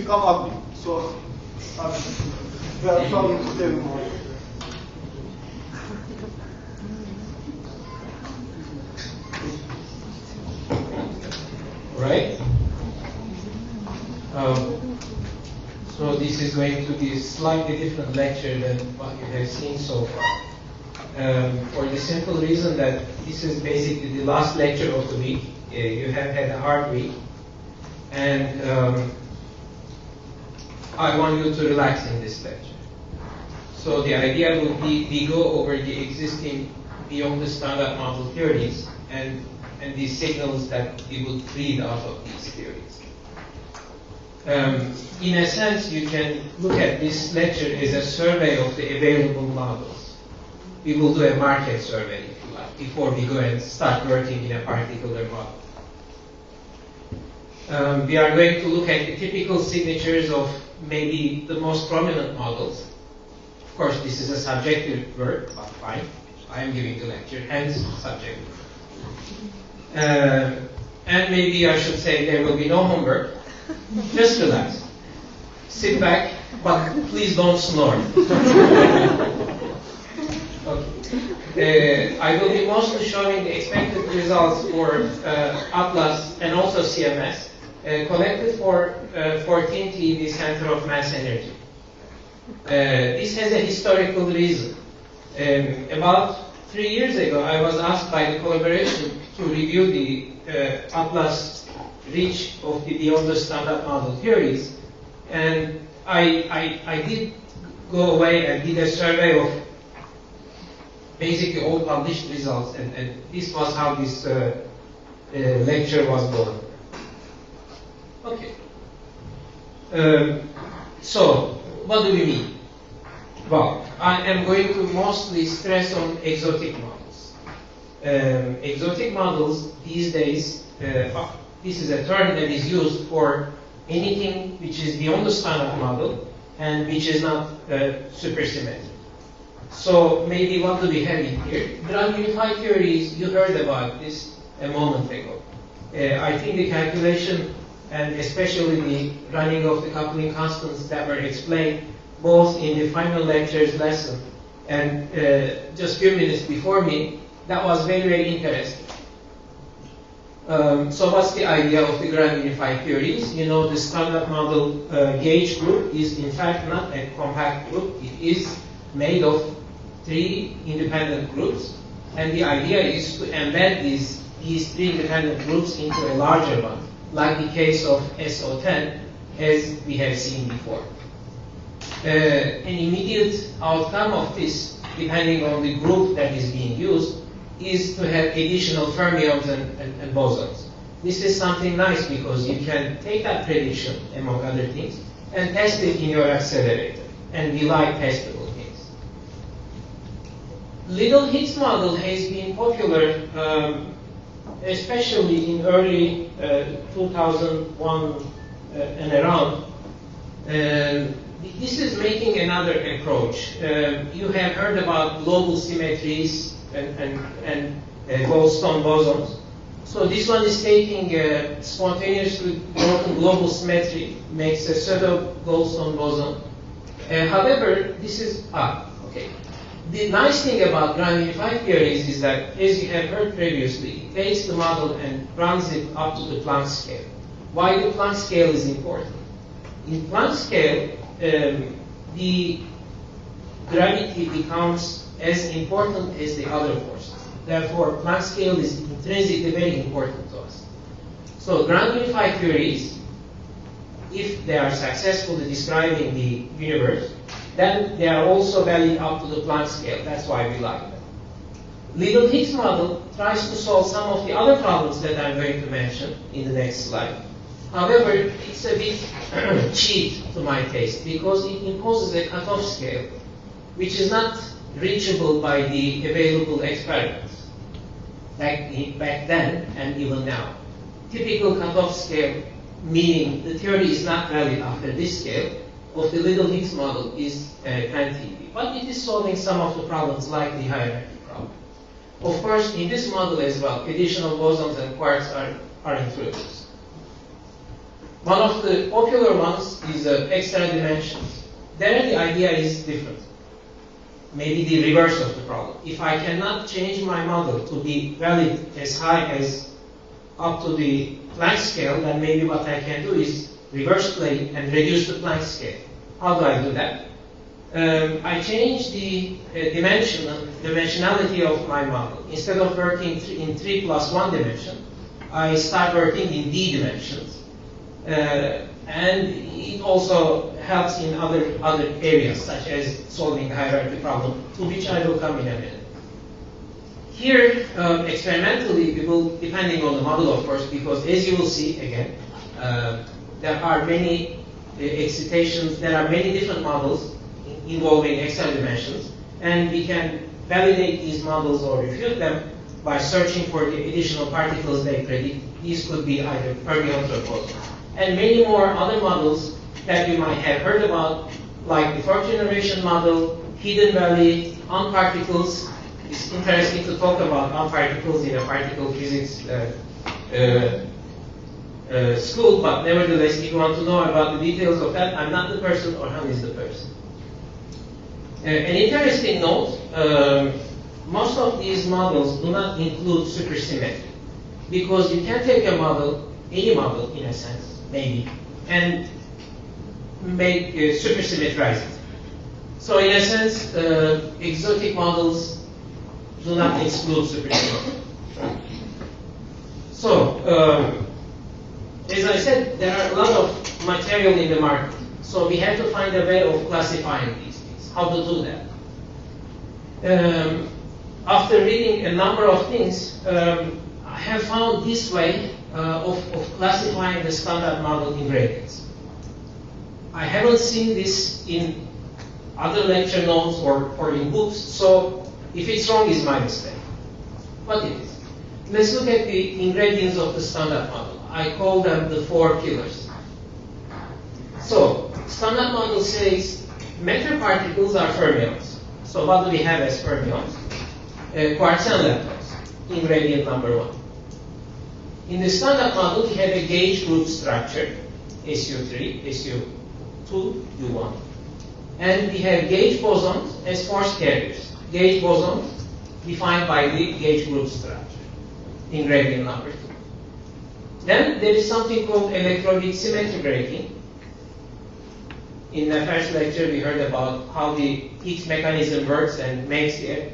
become ugly. So we are trying to tell you more. Right? So this is going to be a slightly different lecture than what you have seen so far. For the simple reason that this is basically the last lecture of the week. You have had a hard week, and I want you to relax in this lecture. So the idea will be we go over the existing beyond the standard model theories and the signals that we would read out of these theories. In a sense, you can look at this lecture as a survey of the available models. We will do a market survey, if you like, before we go and start working in a particular model. We are going to look at the typical signatures of maybe the most prominent models. Of course, this is a subjective word, but fine. I am giving the lecture, hence subjective. And maybe I should say there will be no homework. Just relax. Sit back, but please don't snore. Okay. I will be mostly showing the expected results for Atlas and also CMS, collected for 14T, the center of mass energy. This has a historical reason. About 3 years ago, I was asked by the collaboration to review the Atlas reach of the beyond the standard model theories, and I did go away and did a survey of basically all published results, and this was how this lecture was born. Okay. So, what do we mean? Well, I am going to mostly stress on exotic models. Exotic models these days, this is a term that is used for anything which is beyond the standard model and which is not supersymmetric. So maybe what do we have in here? Drug unified theories, you heard about this a moment ago. I think the calculation and especially the running of the coupling constants that were explained both in the final lecture's lesson and just a few minutes before me, that was very, very interesting. So what's the idea of the grand unified theories? You know, the standard model gauge group is in fact not a compact group. It is made of 3 independent groups, and the idea is to embed these 3 independent groups into a larger one, like the case of SO10, as we have seen before. An immediate outcome of this, depending on the group that is being used, is to have additional fermions and bosons. This is something nice because you can take that prediction, among other things, and test it in your accelerator. And we like testable things. Little Higgs model has been popular, especially in early 2001 and around. This is making another approach. You have heard about global symmetries and Goldstone bosons. So this one is taking spontaneously broken global symmetry, makes a pseudo Goldstone boson. However, this is okay. The nice thing about grand unified theories is that, as you have heard previously, it takes the model and runs it up to the Planck scale. Why the Planck scale is important? In Planck scale, the gravity becomes as important as the other forces. Therefore, Planck scale is intrinsically very important to us. So, grand unified theories, if they are successful in describing the universe, then they are also valid up to the Planck scale. That's why we like them. Little Higgs model tries to solve some of the other problems that I'm going to mention in the next slide. However, it's a bit cheap to my taste because it imposes a cutoff scale which is not reachable by the available experiments back then and even now. Typical cutoff scale, meaning the theory is not valid after this scale, of the Little Higgs model is 10 TeV. But it is solving some of the problems like the hierarchy problem. Of course, in this model as well, additional bosons and quarks are introduced. One of the popular ones is extra dimensions. There the idea is different. Maybe the reverse of the problem. If I cannot change my model to be valid as high as up to the Planck scale, then maybe what I can do is reverse play and reduce the Planck scale. How do I do that? I change the dimensionality of my model. Instead of working in 3 plus 1 dimension, I start working in d dimensions. And it also helps in other areas, such as solving the hierarchy problem, to which I will come in a minute. Here, experimentally, we will, depending on the model, of course, because as you will see, again, there are many excitations, there are many different models involving extra dimensions, and we can validate these models or refute them by searching for the additional particles they predict. These could be either fermions or bosons. And many more other models that you might have heard about, like the fourth generation model, hidden valley, unparticles. It's interesting to talk about unparticles in a particle physics school, but nevertheless, if you want to know about the details of that, I'm not the person, Orhan is the person. An interesting note, most of these models do not include supersymmetry, because you can take a model, any model in a sense, maybe, and make supersymmetrize it. So in a sense, exotic models do not exclude supersymmetry. So, as I said, there are a lot of material in the market. So we have to find a way of classifying these things. How to do that? After reading a number of things, I have found this way of classifying the standard model in gradients. I haven't seen this in other lecture notes or in books, so if it's wrong, it's my mistake. But it is. Let's look at the ingredients of the standard model. I call them the 4 pillars. So, standard model says matter particles are fermions. So what do we have as fermions? Quarks and leptons in gradient number 1. In the standard model, we have a gauge group structure, SU3, SU2, U1. And we have gauge bosons as force carriers. Gauge bosons defined by the gauge group structure in gradient number 2. Then there is something called electroweak symmetry breaking. In the first lecture, we heard about how the Higgs mechanism works and makes the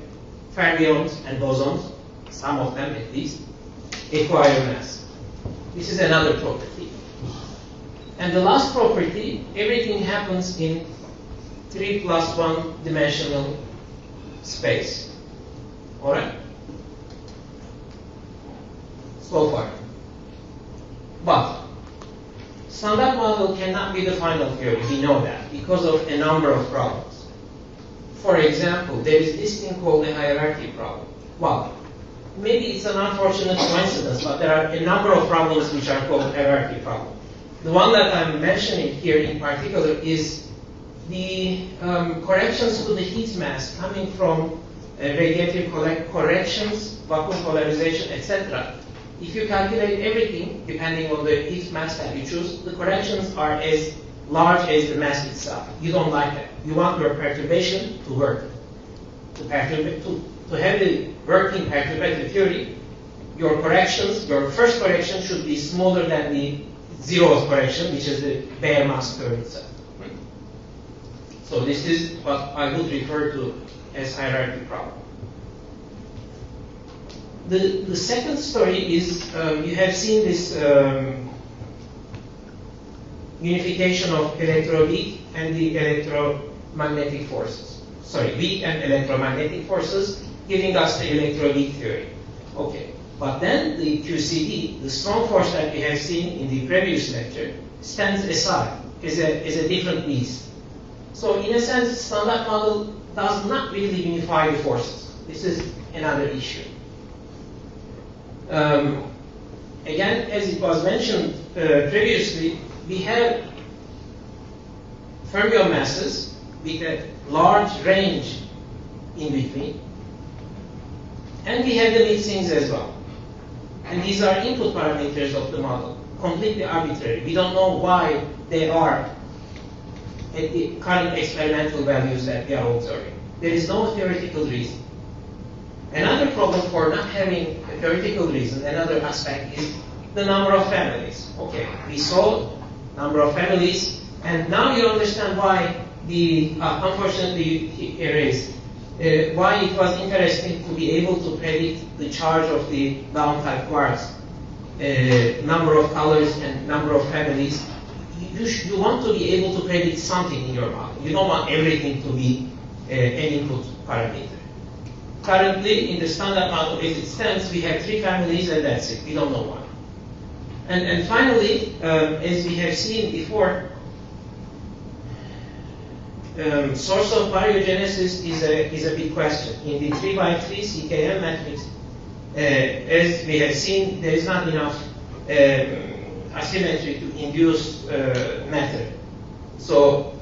fermions and bosons, some of them at least, acquire mass. This is another property. And the last property, everything happens in 3 plus 1 dimensional space. Alright? So far. But standard model cannot be the final theory, we know that, because of a number of problems. For example, there is this thing called the hierarchy problem. Well, maybe it's an unfortunate coincidence, but there are a number of problems which are called hierarchy problem. The one that I'm mentioning here in particular is the corrections to the heat mass coming from radiative corrections, vacuum polarization, etc. If you calculate everything, depending on the heat mass that you choose, the corrections are as large as the mass itself. You don't like that. You want your perturbation to work. To have the working perturbative theory, your corrections, your first correction should be smaller than the zeroth correction, which is the bare mass curve itself. So this is what I would refer to as hierarchy problem. The second story is, you have seen this unification of electroweak and the electromagnetic forces. Sorry, weak and electromagnetic forces giving us the electroweak theory. Okay, but then the QCD, the strong force that we have seen in the previous lecture, stands aside as a different beast. So in a sense, standard model does not really unify the forces. This is another issue. Again, as it was mentioned previously, we have fermion masses with a large range in between, and we have the mid-things as well. And these are input parameters of the model. completely arbitrary. We don't know why they are at the current experimental values that we are observing. There is no theoretical reason. Another problem for not having a theoretical reason, another aspect, is the number of families. Okay, we saw number of families, and now you understand why the, unfortunately he erased, why it was interesting to be able to predict the charge of the down-type quarks, number of colors and number of families. You want to be able to predict something in your model. You don't want everything to be an input parameter. Currently, in the standard model as it stands, we have 3 families and that's it. We don't know why. And finally, as we have seen before, source of baryogenesis is a big question. In the 3x3 CKM matrix, as we have seen, there is not enough asymmetry to induce matter. So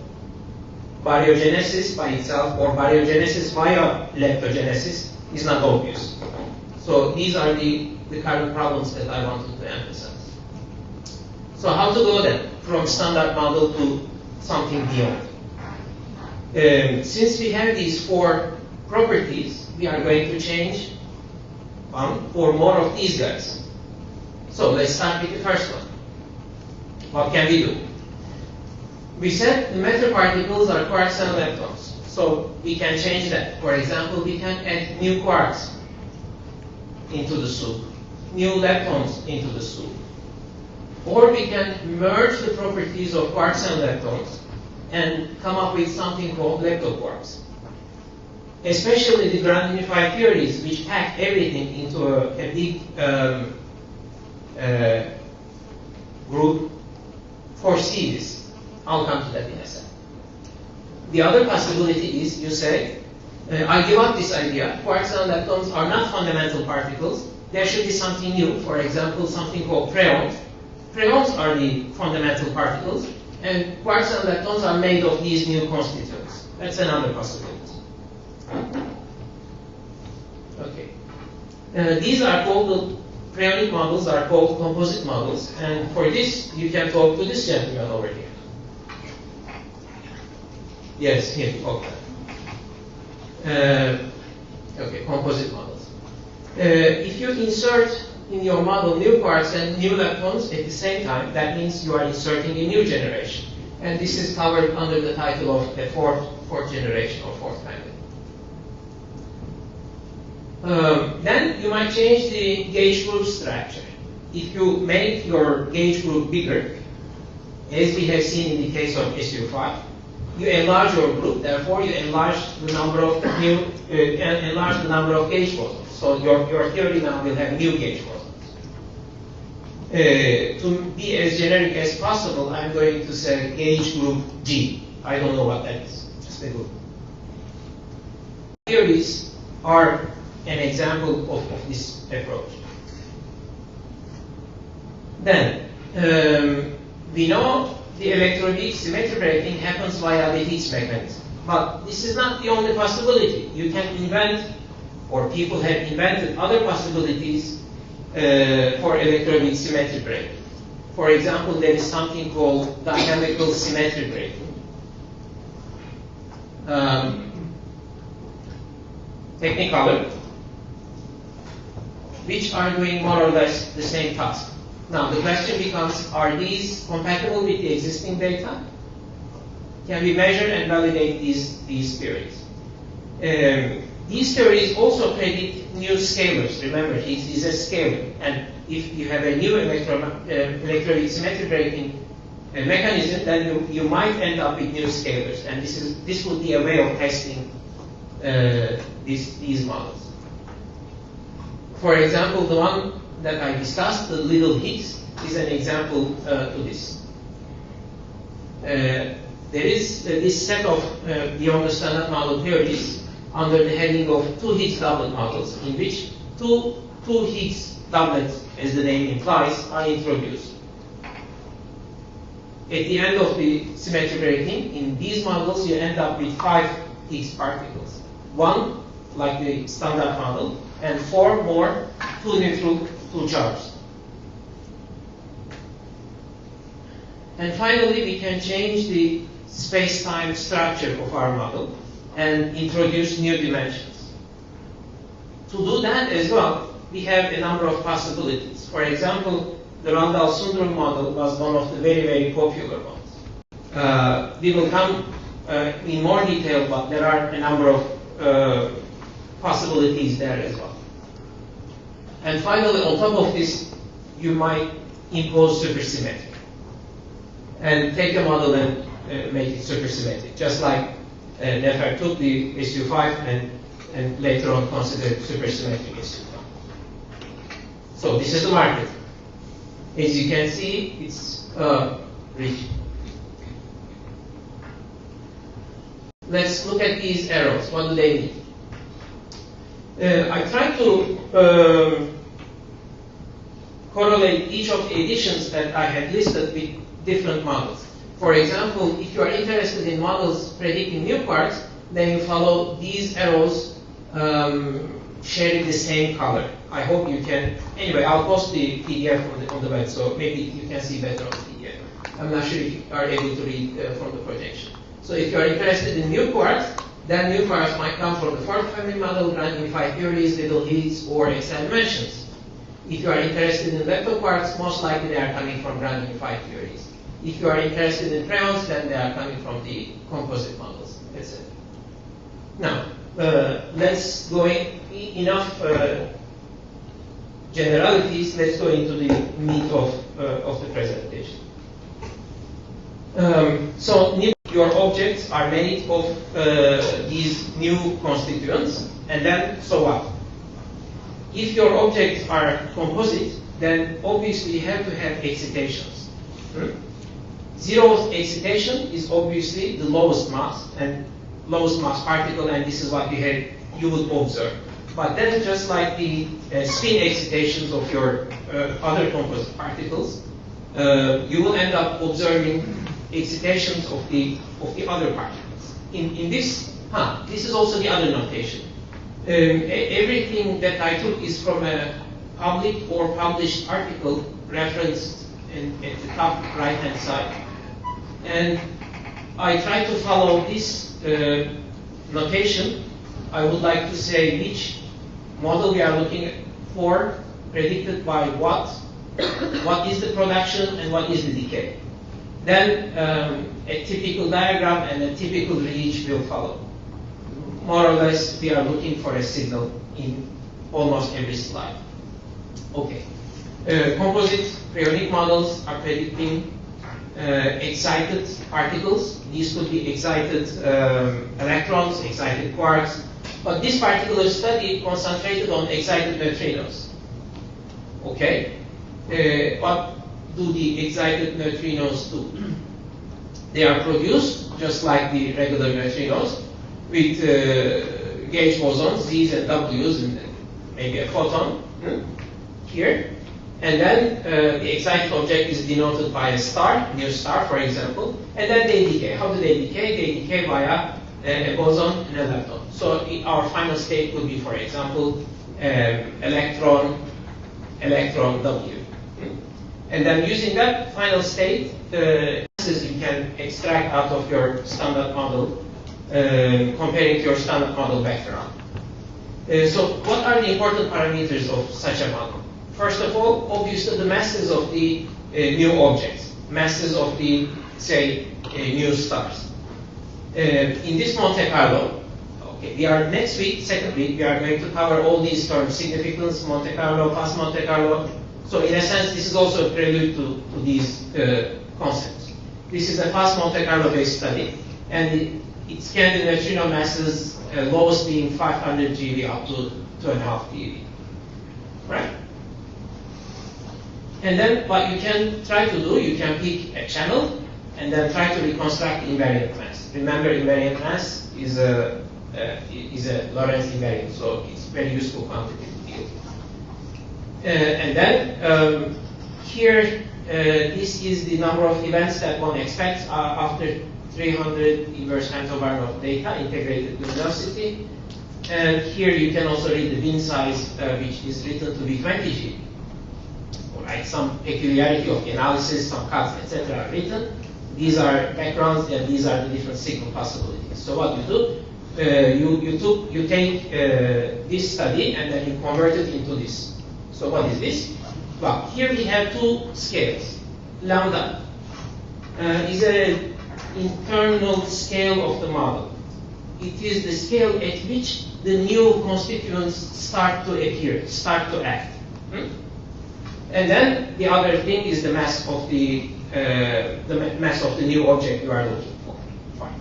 baryogenesis by itself or baryogenesis via leptogenesis is not obvious. So these are the current problems that I wanted to emphasize. So how to go then from standard model to something beyond? Since we have these 4 properties, we are going to change 1 or more of these guys. So let's start with the first one. What can we do? We said the matter particles are quarks and leptons. So we can change that. For example, we can add new quarks into the soup, new leptons into the soup. Or we can merge the properties of quarks and leptons and come up with something called leptoquarks. Especially the grand unified theories, which pack everything into a big group, foresee this. I'll come to that in a second. The other possibility is you say, I give up this idea. Quarks and leptons are not fundamental particles. There should be something new. For example, something called preons. Preons are the fundamental particles, and quarks and leptons are made of these new constituents. That's another possibility. Okay. These are called, the preonic models are called composite models, and for this, you can talk to this gentleman over here. Yes, him, okay. Okay, composite models. If you insert in your model new quarks and new leptons at the same time, that means you are inserting a new generation. And this is covered under the title of a fourth generation or fourth family. Then you might change the gauge group structure. If you make your gauge group bigger, as we have seen in the case of SU5, you enlarge your group, therefore you enlarge the number of enlarge the number of gauge bosons. So your theory now will have new gauge bosons. To be as generic as possible, I'm going to say gauge group G. I don't know what that is. Just a group. Theories are an example of this approach. Then we know the electroweak symmetry breaking happens via the Higgs mechanism. But this is not the only possibility. You can invent, or people have invented other possibilities for electroweak symmetry breaking. For example, there is something called dynamical symmetry breaking. Technicolor, which are doing more or less the same task. Now, the question becomes, are these compatible with the existing data? Can we measure and validate these theories? These theories also predict new scalars. Remember, Higgs is a scalar. And if you have a new electroweak symmetry breaking mechanism, then you might end up with new scalars. And this would be a way of testing these models. For example, the one that I discussed, the little Higgs, is an example to this. There is this set of beyond the standard model theories under the heading of two Higgs doublet models, in which two Higgs doublets, as the name implies, are introduced. At the end of the symmetry breaking, in these models, you end up with 5 Higgs particles. 1, like the standard model, and 4 more, 2 neutral, 2 charged. And finally, we can change the space-time structure of our model and introduce new dimensions. To do that as well, we have a number of possibilities. For example, the Randall-Sundrum model was one of the very, very popular ones. We will come in more detail, but there are a number of possibilities there as well. And finally, on top of this, you might impose supersymmetry and take a model and make it supersymmetric, just like Nefer took the SU5 and later on considered supersymmetric SU5. So this is the market. As you can see, it's rich. Let's look at these arrows. What do they mean? I tried to correlate each of the editions that I had listed with different models. For example, if you are interested in models predicting new quarks, then you follow these arrows sharing the same color. I hope you can. Anyway, I'll post the PDF on the web, so maybe you can see better on the PDF. I'm not sure if you are able to read from the projection. So if you are interested in new quarks, then new quarks might come from the fourth family model, grand unified theories, little heats, or extra dimensions. If you are interested in lepto quarks, most likely they are coming from grand unified theories. If you are interested in preons, then they are coming from the composite models, etc. Now, let's go enough generalities. Let's go into the meat of the presentation. So your objects are made of these new constituents, and then so what? If your objects are composite, then obviously you have to have excitations. Zeroth excitation is obviously the lowest mass particle, and this is what you would observe. But then, just like the spin excitations of your other composite particles, you will end up observing excitations of the other particles. In this, this is also the other notation. Everything that I took is from a public or published article referenced at the top right-hand side. And I try to follow this notation. I would like to say which model we are looking for, predicted by what is the production, and what is the decay. Then a typical diagram and a typical reach will follow. More or less, we are looking for a signal in almost every slide. Okay. Composite periodic models are predicting excited particles. These could be excited electrons, excited quarks. But this particular study concentrated on excited neutrinos. Okay. What do the excited neutrinos do? They are produced just like the regular neutrinos, with gauge bosons, Z's and W's, and maybe a photon here. And then the excited object is denoted by a star, near star, for example. And then they decay. How do they decay? They decay via a boson and a lepton. So our final state would be, for example, electron W. And then using that final state, you can extract out of your standard model, comparing to your standard model background. So what are the important parameters of such a model? First of all, obviously the masses of the new objects, masses of the, say, new stars. In this Monte Carlo, okay, we are next week, second week, we are going to cover all these terms: significance, Monte Carlo, past Monte Carlo. So in a sense, this is also a prelude to these concepts. This is a past Monte Carlo based study, and it scanned the neutrino masses, lowest being 500 GeV up to 2.5 GeV. Right? And then what you can try to do, you can pick a channel and then try to reconstruct invariant mass. Remember, invariant mass is a Lorentz invariant, so it's very useful quantity to deal with. And then here, this is the number of events that one expects after 300 inverse femtobarn of data integrated luminosity. And here you can also read the bin size, which is written to be 20 G. right? Some peculiarity of the analysis, some cuts, etc. are written. These are backgrounds, and these are the different signal possibilities. So what you do, you take this study and then you convert it into this. So what is this? Well, here we have two scales. Lambda is an internal scale of the model. It is the scale at which the new constituents start to appear, start to act. And then the other thing is the mass of the mass of the new object you are looking for. Fine.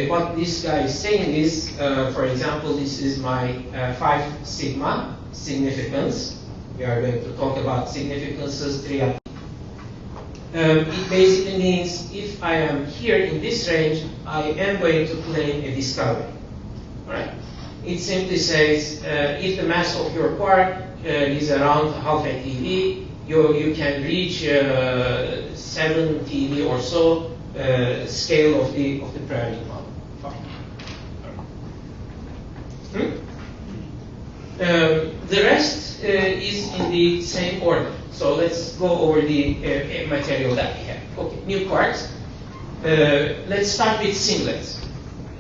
What this guy is saying is, for example, this is my 5 sigma significance. We are going to talk about significances 3. It basically means if I am here in this range, I am going to claim a discovery. Right? It simply says if the mass of your quark is around half a TeV, you can reach 7 TeV or so scale of the parametric model. Fine. The rest is in the same order. So let's go over the material that we have. Okay, new quarks. Let's start with singlets.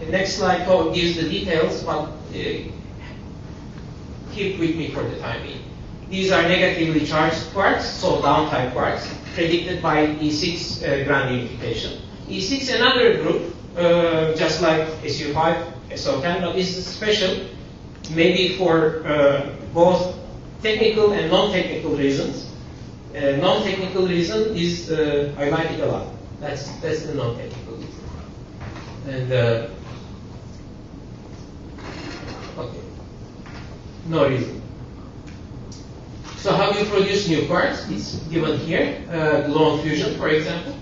The next slide gives the details, but keep with me for the time being. These are negatively charged quarks, so down-type quarks, predicted by E6 grand unification. E6, another group, just like SU5, SO10, but this is special, maybe for both technical and non-technical reasons. Non-technical reason is I like it a lot. That's the non-technical reason. And okay, no reason. So how do you produce new quarks? It's given here, gluon fusion, for example.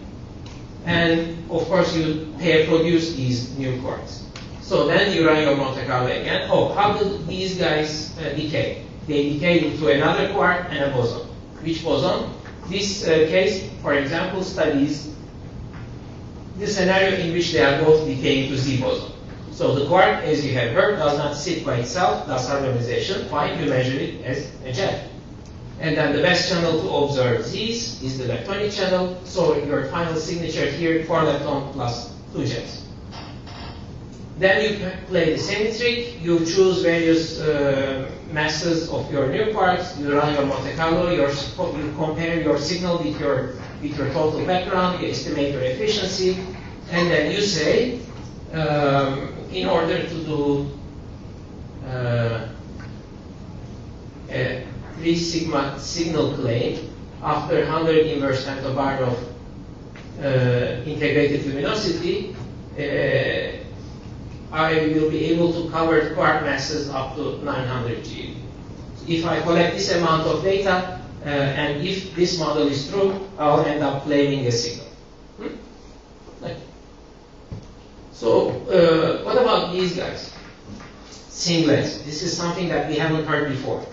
And of course, you pair produce these new quarks. So then you run your Monte Carlo again. Oh, how do these guys decay? They decay into another quark and a boson. Which boson? This case, for example, studies the scenario in which they are both decaying to Z boson. So the quark, as you have heard, does not sit by itself, does harmonization. Fine, you measure it as a jet. And then the best channel to observe Z's is the leptonic channel. So your final signature here, 4 lepton plus 2 jets. Then you play the same trick. You choose various masses of your new quarks. You run your Monte Carlo. You compare your signal with your total background. You estimate your efficiency, and then you say, in order to do a 3 sigma signal claim after 100 inverse femtobarn of integrated luminosity, I will be able to cover quark masses up to 900 GeV. If I collect this amount of data, and if this model is true, I'll end up claiming a signal. So, what about these guys? Singlets. This is something that we haven't heard before.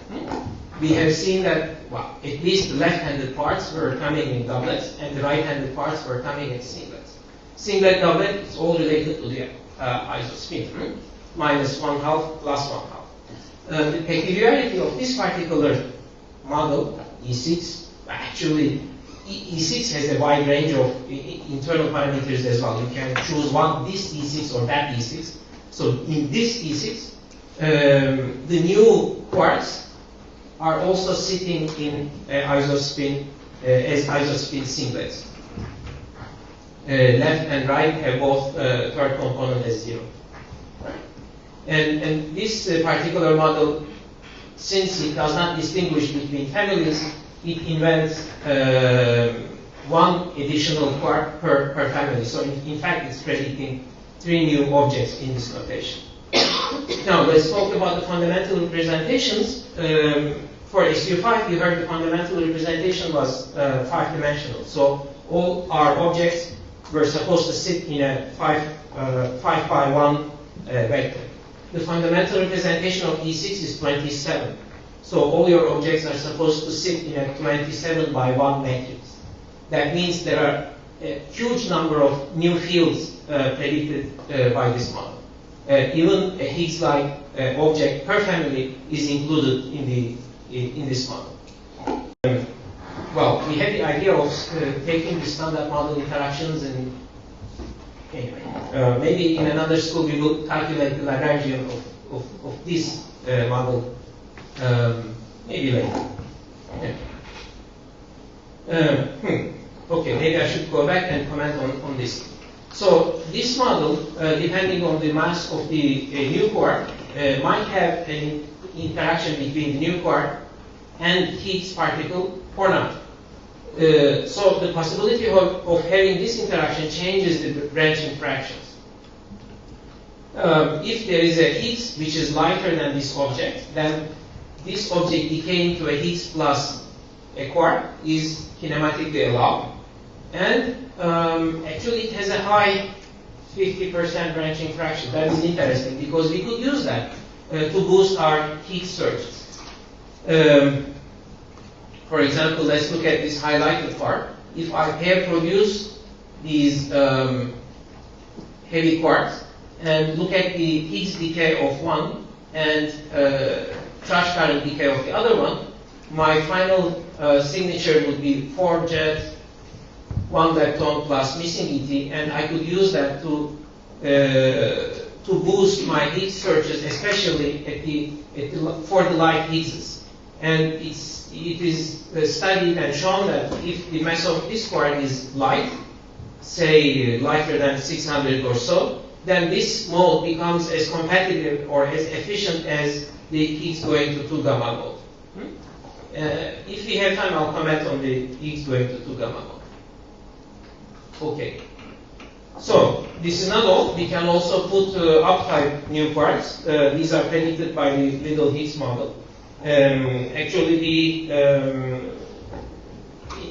We have seen that, well, at least the left-handed parts were coming in doublets, and the right-handed parts were coming in singlets. Singlet doublet is all related to the isospin, minus 1/2 plus 1/2. The peculiarity of this particular model, E6, actually, E6 has a wide range of internal parameters as well. You can choose this E6 or that E6. So in this E6, the new quarks are also sitting in isospin as isospin singlets. Left and right have both third component as 0. And this particular model, since it does not distinguish between families, it invents one additional quark per family. So in fact, it's predicting 3 new objects in this notation. Now, let's talk about the fundamental representations. For SU5, you heard the fundamental representation was 5-dimensional. So all our objects were supposed to sit in a 5x1 vector. The fundamental representation of E6 is 27. So all your objects are supposed to sit in a 27x1 matrix. That means there are a huge number of new fields predicted by this model. Even a Higgs-like object per family is included in this model. we had the idea of taking the standard model interactions and anyway, maybe in another school we will calculate the Lagrangian of this model maybe later. Yeah. Okay, maybe I should go back and comment on this. So this model, depending on the mass of the new quark, might have an interaction between the new quark and Higgs particle or not. So the possibility of having this interaction changes the branching fractions. If there is a Higgs which is lighter than this object, then this object decaying to a Higgs plus a quark is kinematically allowed. And actually it has a high 50% branching fraction. That is interesting because we could use that to boost our Higgs searches. For example, let's look at this highlighted part. If I pair produce these heavy quarks and look at the Higgs decay of one and trash current decay of the other one, my final signature would be 4 jet, 1 lepton plus missing ET, and I could use that to boost my Higgs searches, especially for the light Higgses. And it is studied and shown that if the mass of this quark is light, say lighter than 600 or so, then this mode becomes as competitive or as efficient as the Higgs going to 2 gamma mode. If we have time, I'll comment on the Higgs going to 2 gamma mode. Okay. So this is not all. We can also put up-type new quarks. These are predicted by the little Higgs model. Actually, the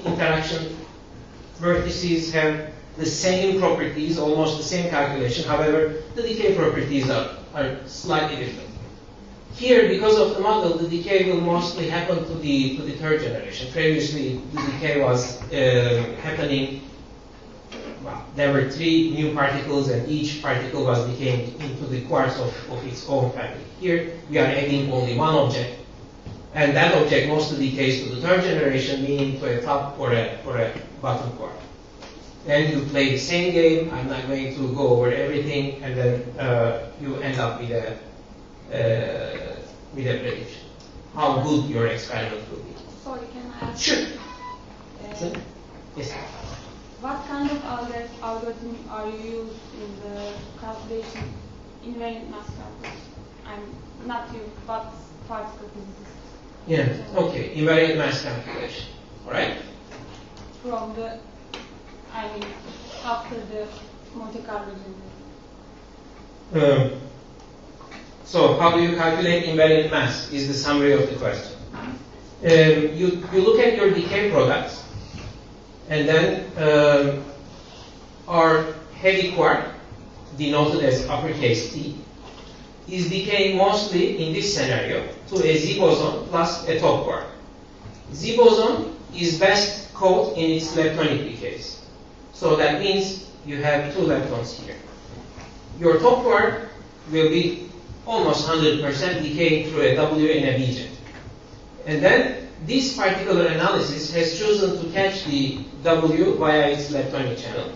interaction vertices have the same properties, almost the same calculation. However, the decay properties are slightly different. Here, because of the model, the decay will mostly happen to the third generation. Previously, the decay was happening. Well, there were 3 new particles, and each particle was decaying into the quarks of its own family. Here, we are adding only one object, and that object mostly decays to the third generation, meaning to a top or a bottom quark. Then you play the same game. I'm not going to go over everything, and then you end up with a prediction. How good your experiment will be. Sorry, can I ask? Sure. Yes. What kind of algorithm are you used in the calculation, invariant mass calculation? I'm not you, but particle physicists. Yeah. Okay. Invariant mass calculation. All right. From the, after the Monte Carlo generation. So how do you calculate invariant mass is the summary of the question. You look at your decay products, and then our heavy quark, denoted as uppercase T, is decaying mostly in this scenario to a Z boson plus a top quark. Z boson is best caught in its leptonic decays. So that means you have 2 leptons here. Your top quark will be almost 100% decaying through a W in a B jet. And then this particular analysis has chosen to catch the W via its leptonic channel,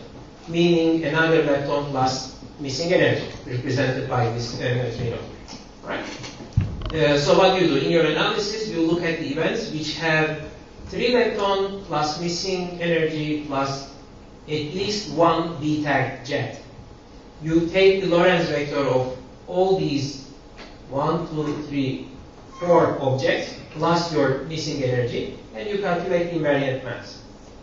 meaning another lepton plus missing energy, represented by this neutrino. Right? So what you do in your analysis, you look at the events which have 3 lepton plus missing energy plus at least 1 B-tag jet. You take the Lorentz vector of all these 1, 2, 3, 4 objects plus your missing energy, and you calculate the invariant mass.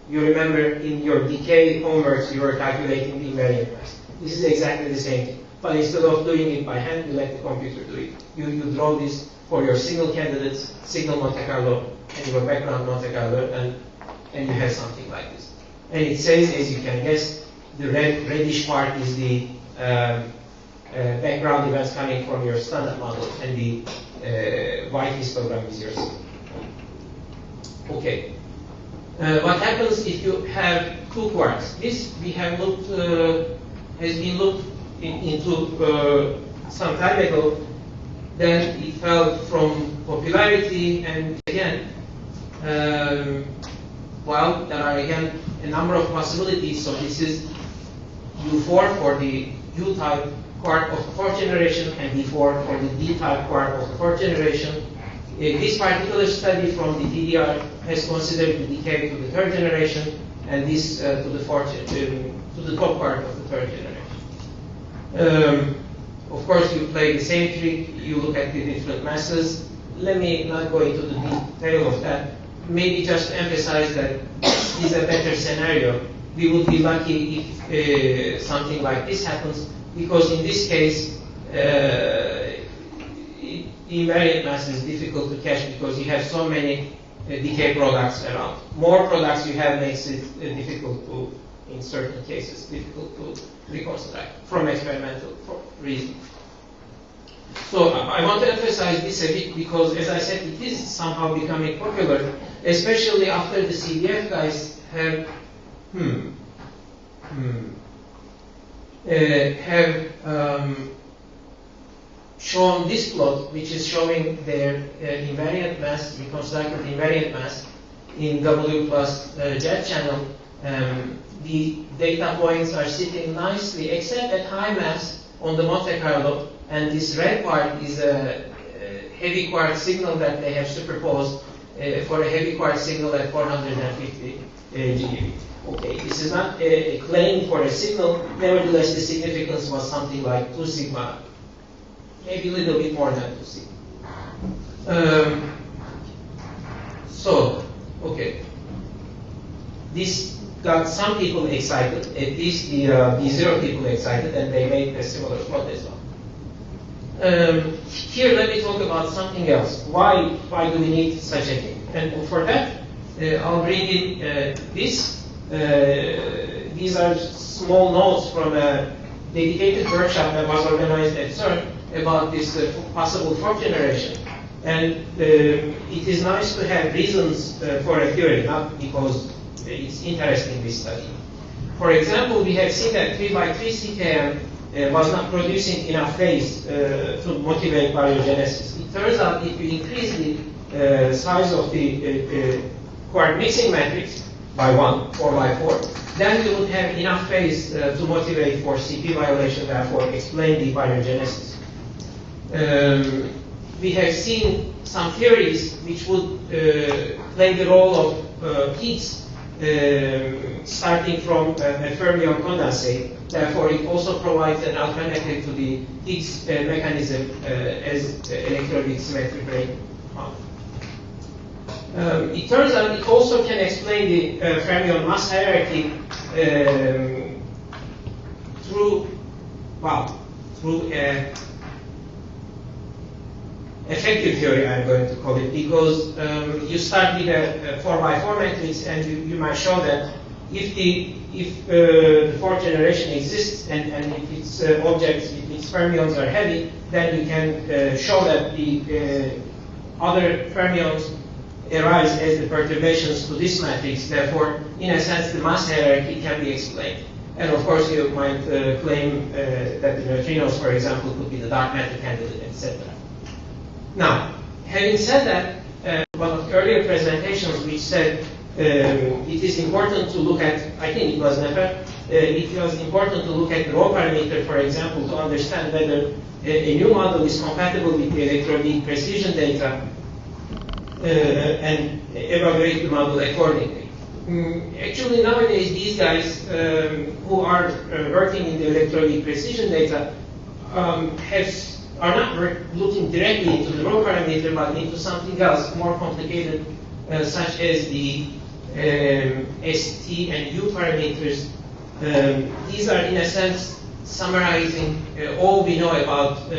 You remember in your decay homeworks you were calculating the invariant mass. This is exactly the same thing. But instead of doing it by hand, you let the computer do it. You draw this for your signal candidates, signal Monte Carlo, and your background Monte Carlo, and you have something like this. And it says, as you can guess, the reddish part is the background events coming from your standard model, and the white histogram is your signal. Okay. What happens if you have 2 quarks? This we have looked has been looked into some time ago. Then it fell from popularity, and again Well, there are again a number of possibilities. So this is U4 for the U-type quark of the fourth generation and D4 for the D-type quark of the fourth generation. This particular study from the DDR has considered the decay to the third generation, and this to the top quark of the third generation. Of course, you play the same trick. You look at the different masses. Let me not go into the detail of that. Maybe just emphasize that this is a better scenario. We would be lucky if something like this happens, because in this case, invariant mass is difficult to catch because you have so many decay products around. More products you have makes it difficult to, in certain cases, difficult to reconstruct from experimental reasons. So I want to emphasize this a bit because, as I said, it is somehow becoming popular, especially after the CDF guys have shown this plot, which is showing their invariant mass, reconstructed invariant mass in W plus jet channel. The data points are sitting nicely, except at high mass on the Monte Carlo, and this red part is a heavy quark signal that they have superposed for a heavy quark signal at 450 GeV. Okay, this is not a claim for a signal. Nevertheless, the significance was something like 2 sigma, maybe a little bit more than 2 sigma. Okay, this got some people excited, at least the B0 people excited, and they made a similar plot as well. Here, let me talk about something else. Why do we need such a thing? And for that, I'll bring in this. These are small notes from a dedicated workshop that was organized at CERN about this possible fourth generation. And it is nice to have reasons for a theory, not because it's interesting, this study. For example, we have seen that 3x3 CKM was not producing enough phase to motivate baryogenesis. It turns out if you increase the size of the quark mixing matrix by 1, 4x4, then you would have enough phase to motivate for CP violation, therefore explain the baryogenesis. We have seen some theories which would play the role of heats starting from a fermion condensate. Therefore, it also provides an alternative to the Higgs mechanism as electroweak symmetry break. It turns out it also can explain the fermion mass hierarchy through effective theory, I'm going to call it, because you start with a 4x4 matrix, and you might show that if the fourth generation exists and if its objects, if its fermions are heavy, then you can show that the other fermions arise as the perturbations to this matrix. Therefore, in a sense, the mass hierarchy can be explained. And of course, you might claim that the neutrinos, for example, could be the dark matter candidate, etc. Now, having said that, one of the earlier presentations which said it is important to look at, I think it was Nefer, it was important to look at the rho parameter, for example, to understand whether a new model is compatible with the electroweak precision data and evaluate the model accordingly. Actually, nowadays, these guys who are working in the electroweak precision data are not looking directly into the rho parameter, but into something else, more complicated, such as the ST and U parameters. These are, in a sense, summarizing all we know about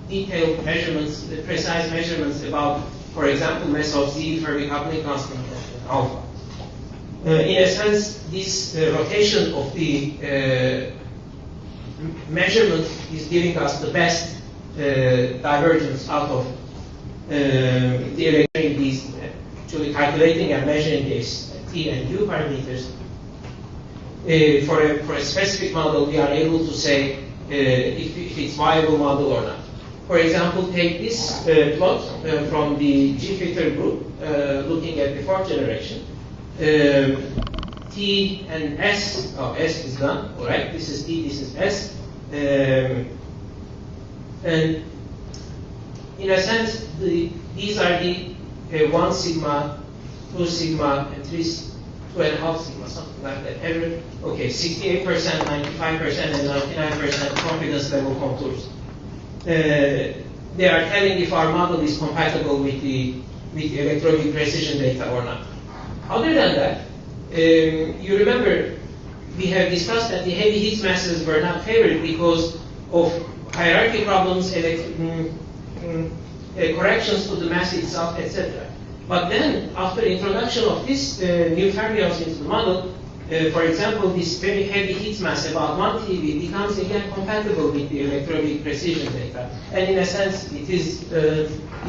detailed measurements, precise measurements about, for example, mass of Z, Fermi coupling constant, and alpha. In a sense, this rotation of the measurement is giving us the best divergence out of the electronic beast, actually calculating and measuring the T and U parameters. For a specific model, we are able to say if it's viable model or not. For example, take this plot from the G-filter group looking at the fourth generation. T and S. Oh, S is done. All right. This is T. This is S. And in a sense, these are the 1 sigma, 2 sigma, and 2.5 sigma, something like that. 68%, 95%, and 99% confidence level contours. They are telling if our model is compatible with the electronic precision data or not. Other than that, you remember we have discussed that the heavy heat masses were not favored because of hierarchy problems, corrections to the mass itself, etc. But then, after introduction of this new fermions into the model, for example, this very heavy heat mass, about 1 TeV, becomes again compatible with the electronic precision data. And in a sense, it is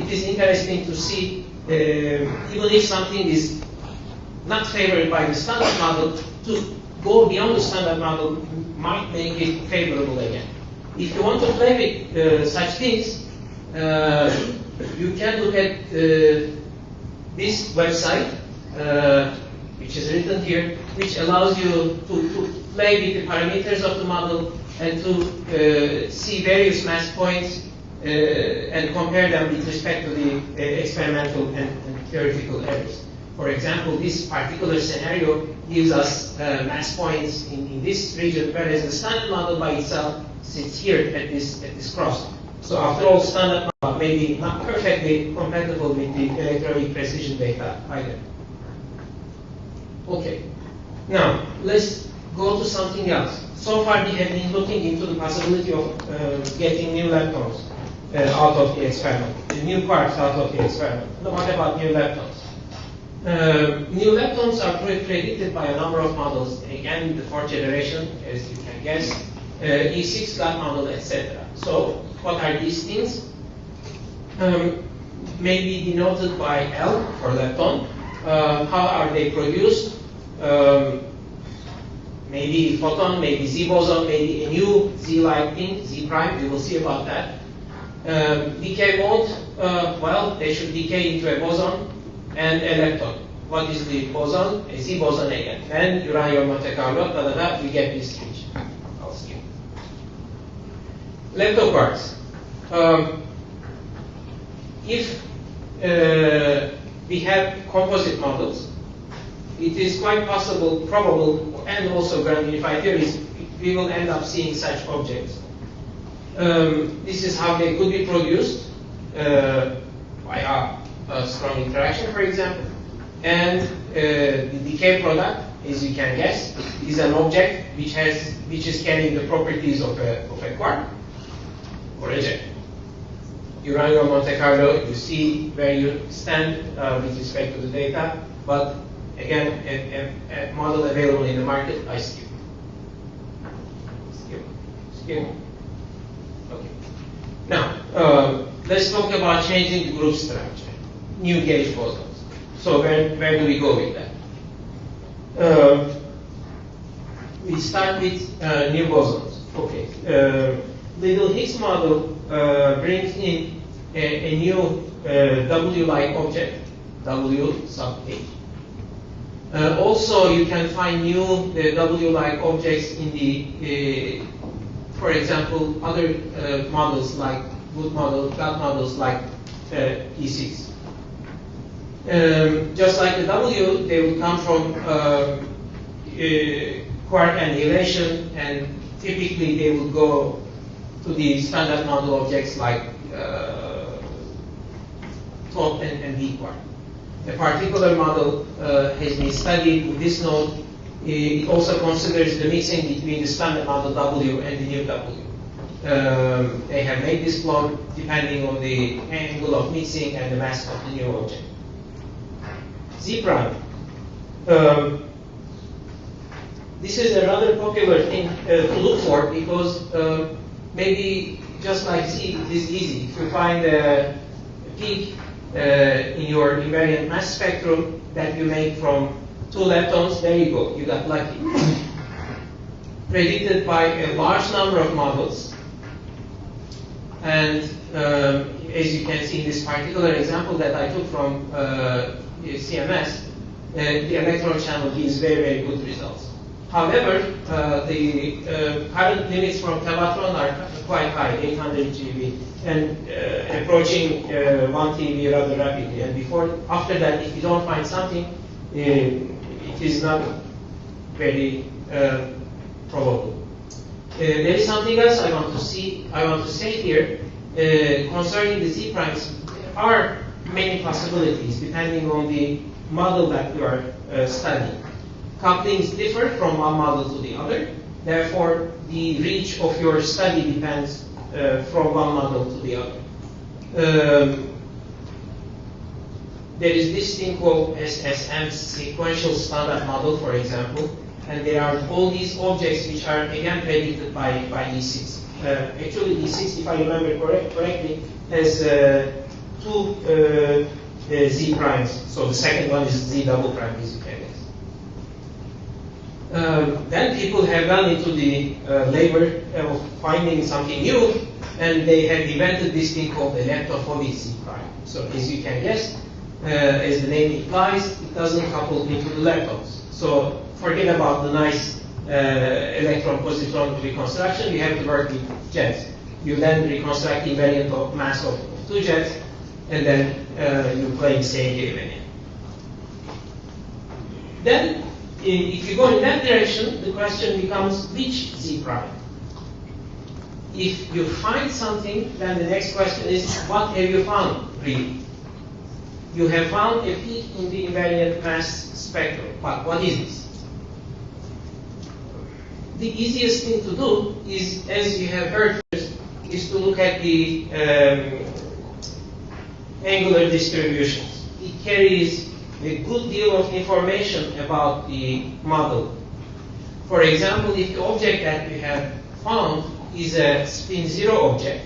interesting to see, even if something is not favored by the standard model, to go beyond the standard model might make it favorable again. If you want to play with such things, you can look at this website, which is written here, which allows you to play with the parameters of the model and to see various mass points and compare them with respect to the experimental and theoretical errors. For example, this particular scenario gives us mass points in this region, whereas the standard model by itself sits here at this cross. So after all, standard model may be not perfectly compatible with the electronic precision data either. Okay, now let's go to something else. So far we have been looking into the possibility of getting new leptons out of the experiment, the new quarks out of the experiment. Now, what about new leptons? New leptons are predicted by a number of models. Again, the 4th generation, as you can guess, E6 GAT model, etc. So, what are these things? May be denoted by L for lepton. How are they produced? Maybe photon, maybe Z boson, maybe a new Z-like thing, Z prime. We will see about that. Decay mode. Well, they should decay into a boson and a lepton. What is the boson? A Z boson again. Then uranium Monte Carlo, we get this speech. I'll skip. Leptoquarks. If we have composite models, it is quite possible, probable, and also ground unified theories, we will end up seeing such objects. This is how they could be produced by a strong interaction, for example. And the decay product, as you can guess, is an object which is carrying the properties of a quark or a jet. Uranium Monte Carlo, you see where you stand with respect to the data, but again, a model available in the market, I skip. Okay. Now, let's talk about changing the group structure. New gauge bosons. So where do we go with that? We start with new bosons. Okay. Little Higgs model brings in a new W-like object, W sub H. Also, you can find new W-like objects in the, for example, other models like Wood model, GAT models like E6. Just like the W, they will come from quark annihilation, and typically they will go to the standard model objects like top and V quark. A particular model has been studied in this node. It also considers the mixing between the standard model W and the new W. They have made this plot depending on the angle of mixing and the mass of the new object. Z prime. This is a rather popular thing to look for because maybe just like Z, it is easy. If you find a peak in your invariant mass spectrum that you make from 2 leptons, there you go, you got lucky. Predicted by a large number of models, and as you can see in this particular example that I took from CMS, the electron channel gives very, very good results. However, the current limits from tevatron are quite high, 800 GeV, and approaching 1 TeV rather rapidly. And after that, if you don't find something, it is not very probable. There is something else I want to say here concerning the Z primes. There are many possibilities depending on the model that you are studying. Couplings differ from one model to the other. Therefore, the reach of your study depends from one model to the other. There is this thing called BSM, sequential standard model, for example, and there are all these objects which are again predicted by E6. Actually, E6, if I remember correctly, has two Z primes. So the second one is Z double prime, as you can guess. Then people have gone into the labor of finding something new, and they have invented this thing called electrophobic Z prime. So as you can guess, as the name implies, it doesn't couple into the leptons. So forget about the nice electron-positron reconstruction. You have to work with jets. You then reconstruct invariant of mass of two jets, and then you play the same game again. Then, if you go in that direction, the question becomes which Z prime? If you find something, then the next question is what have you found really? You have found a peak in the invariant mass spectrum. But what is this? The easiest thing to do is, as you have heard first, is to look at the angular distributions. It carries a good deal of information about the model. For example, if the object that we have found is a spin zero object,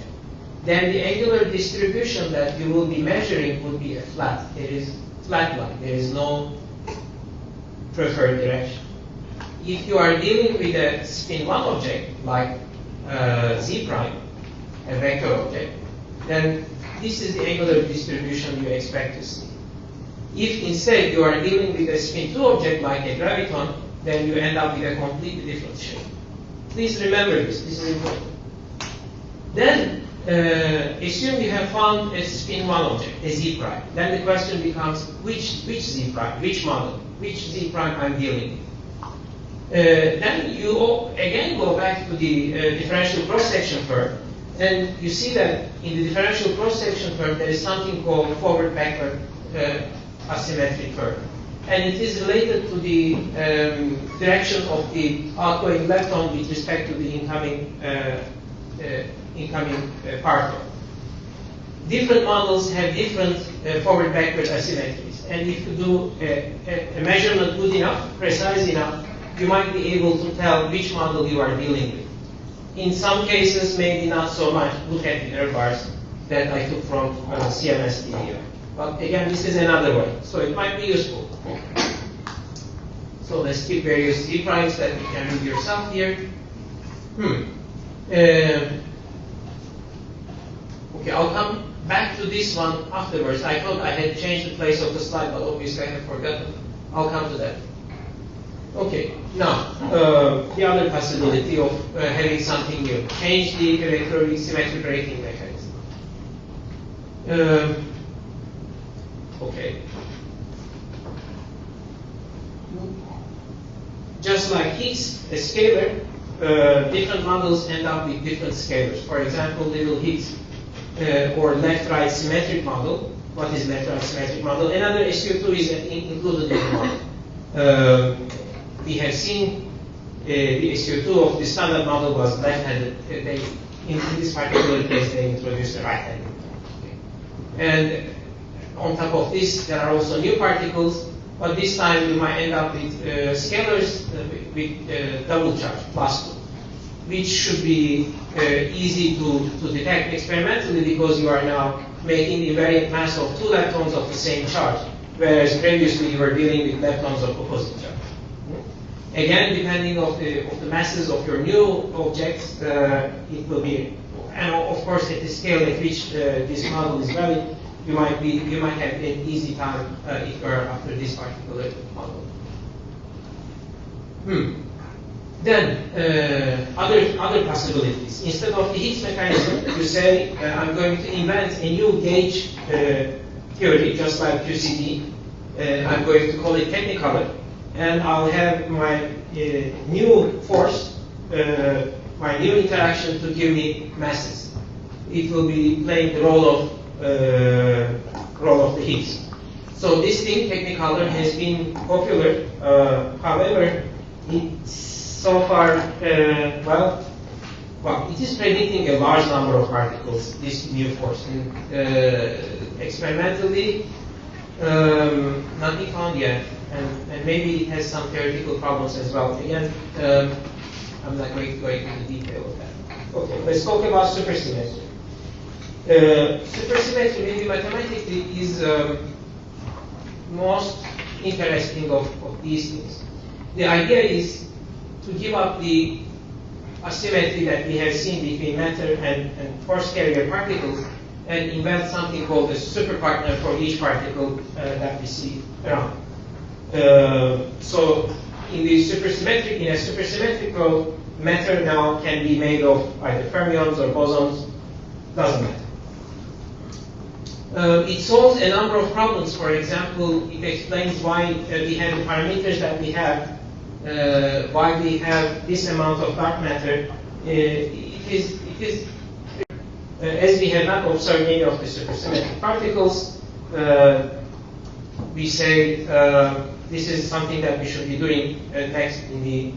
then the angular distribution that you will be measuring would be a flat. There is flat line. There is no preferred direction. If you are dealing with a spin one object, like Z prime, a vector object, then this is the angular distribution you expect to see. If instead you are dealing with a spin 2 object like a graviton, then you end up with a completely different shape. Please remember this. This is important. Then assume you have found a spin 1 object, a Z prime. Then the question becomes which Z prime, which model, which Z prime I'm dealing with. Then you again go back to the differential cross-section curve, and you see that in the differential cross-section curve there is something called forward-backward asymmetry curve, and it is related to the direction of the outgoing lepton with respect to the incoming particle. Different models have different forward-backward asymmetries, and if you do a measurement good enough, precise enough, you might be able to tell which model you are dealing with. In some cases, maybe not so much. Look at the error bars that I took from CMS DDR. But again, this is another way, so it might be useful. So let's keep various Z primes that you can read yourself here. Okay, I'll come back to this one afterwards. I thought I had changed the place of the slide, but obviously I have forgotten. I'll come to that. Okay, now, the other possibility of having something new. Change the electronic symmetric rating mechanism. Okay. Just like Higgs, a scalar, different models end up with different scalars. For example, little Higgs or left-right symmetric model. What is left-right symmetric model? Another SU2 is included in the model. We have seen the SU2 of the standard model was left-handed. In this particular case, they introduced a right-handed. Okay. And on top of this, there are also new particles, but this time you might end up with scalars with double charge, +2, which should be easy to detect experimentally because you are now making the invariant mass of two leptons of the same charge, whereas previously you were dealing with leptons of opposite charge. Again, depending on the masses of your new objects, it will be, and of course at the scale at which this model is valid, you might have an easy time if you are after this particular model. Then other possibilities. Instead of the Higgs mechanism, you say I'm going to invent a new gauge theory, just like QCD. I'm going to call it Technicolor, and I'll have my new force, my new interaction to give me masses. It will be playing the role of the Higgs. So this thing, Technicolor, has been popular. However, it's so far, well, it is predicting a large number of particles, this new force. And, experimentally, nothing found yet, and maybe it has some theoretical problems as well. Again, I'm not going to go into the detail of that. Okay, let's talk about supersymmetry. Supersymmetry, maybe mathematically, is most interesting of these things. The idea is to give up the asymmetry that we have seen between matter and force carrier particles and invent something called a superpartner for each particle that we see around. So in a supersymmetric world, matter now can be made of either fermions or bosons, doesn't matter. It solves a number of problems. For example, it explains why we have the parameters that we have, why we have this amount of dark matter. It is as we have not observed any of the supersymmetric particles, we say this is something that we should be doing next in the